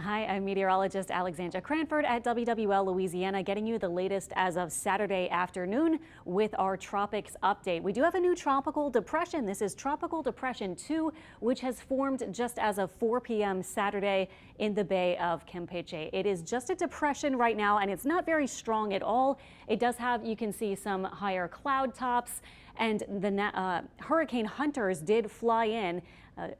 Hi, I'm meteorologist Alexandra Cranford at WWL Louisiana, getting you the latest as of Saturday afternoon with our tropics update. We do have a new tropical depression. This is Tropical Depression 2, which has formed just as of 4 p.m. Saturday in the Bay of Campeche. It is just a depression right now, and it's not very strong at all. It does have, you can see, some higher cloud tops, and the hurricane hunters did fly in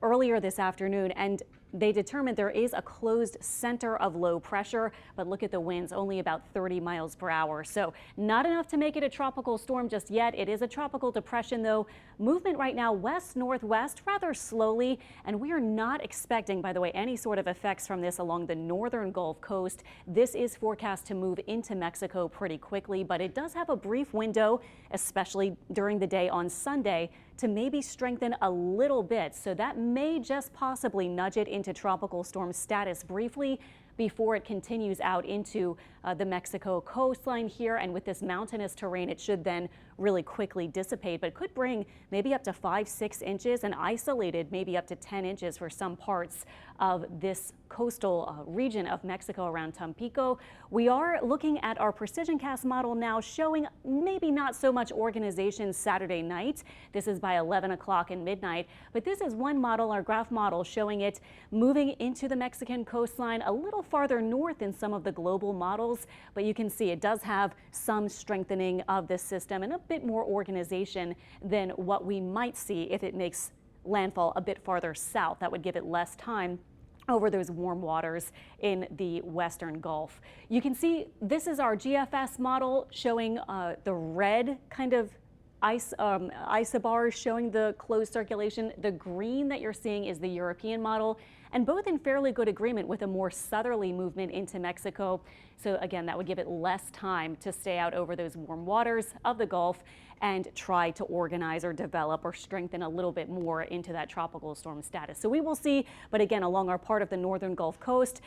earlier this afternoon, and they determined there is a closed center of low pressure, but look at the winds, only about 30 miles per hour. So not enough to make it a tropical storm just yet. It is a tropical depression, though. Movement right now west-northwest rather slowly, and we are not expecting, by the way, any sort of effects from this along the northern Gulf Coast. This is forecast to move into Mexico pretty quickly, but it does have a brief window, especially during the day on Sunday, to maybe strengthen a little bit. So that may just possibly nudge it into tropical storm status briefly before it continues out into the Mexico coastline here. And with this mountainous terrain, it should then really quickly dissipate, but could bring maybe up to 5-6 inches and isolated maybe up to 10 inches for some parts of this coastal region of Mexico around Tampico. We are looking at our precision cast model now, showing maybe not so much organization Saturday night. This is by 11 o'clock and midnight, but this is one model, our graph model, showing it moving into the Mexican coastline a little farther north in some of the global models, but you can see it does have some strengthening of this system and a bit more organization than what we might see if it makes landfall a bit farther south. That would give it less time over those warm waters in the western Gulf. You can see this is our GFS model showing the red kind of isobars showing the closed circulation. The green that you're seeing is the European model, and both in fairly good agreement with a more southerly movement into Mexico. So again, that would give it less time to stay out over those warm waters of the Gulf and try to organize or develop or strengthen a little bit more into that tropical storm status. So we will see, but again, along our part of the northern Gulf Coast,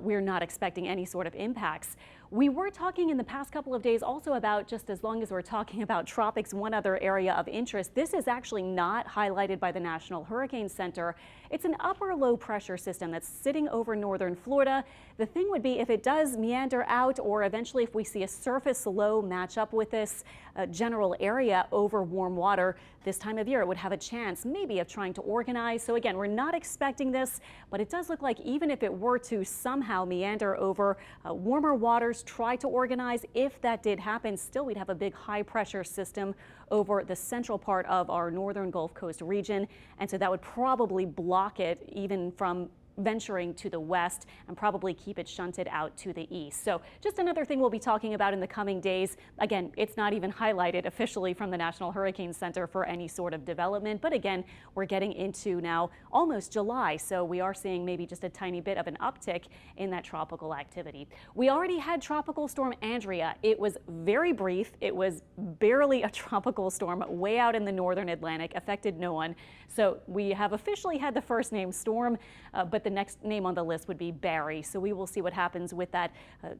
we're not expecting any sort of impacts. We were talking in the past couple of days also about, just as long as we're talking about tropics, one other area of interest. This is actually not highlighted by the National Hurricane Center. It's an upper low pressure system that's sitting over northern Florida. The thing would be if it does meander out, or eventually if we see a surface low match up with this general area over warm water this time of year, it would have a chance maybe of trying to organize. So again, we're not expecting this, but it does look like even if it were to somehow meander over warmer waters, try to organize, if that did happen, still we'd have a big high pressure system over the central part of our northern Gulf Coast region. And so that would probably block it even from venturing to the west and probably keep it shunted out to the east. So just another thing we'll be talking about in the coming days. Again, it's not even highlighted officially from the National Hurricane Center for any sort of development. But again, we're getting into now almost July, so we are seeing maybe just a tiny bit of an uptick in that tropical activity. We already had Tropical Storm Andrea. It was very brief. It was barely a tropical storm way out in the northern Atlantic, affected no one. So we have officially had the first name storm, but the next name on the list would be Barry. So we will see what happens with that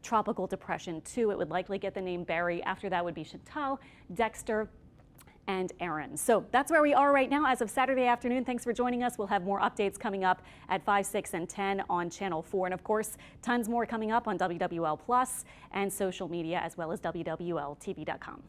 tropical depression too. It would likely get the name Barry. After that would be Chantal, Dexter, and Aaron. So that's where we are right now as of Saturday afternoon. Thanks for joining us. We'll have more updates coming up at 5, 6, and 10 on Channel 4. And of course, tons more coming up on WWL Plus and social media, as well as WWLTV.com.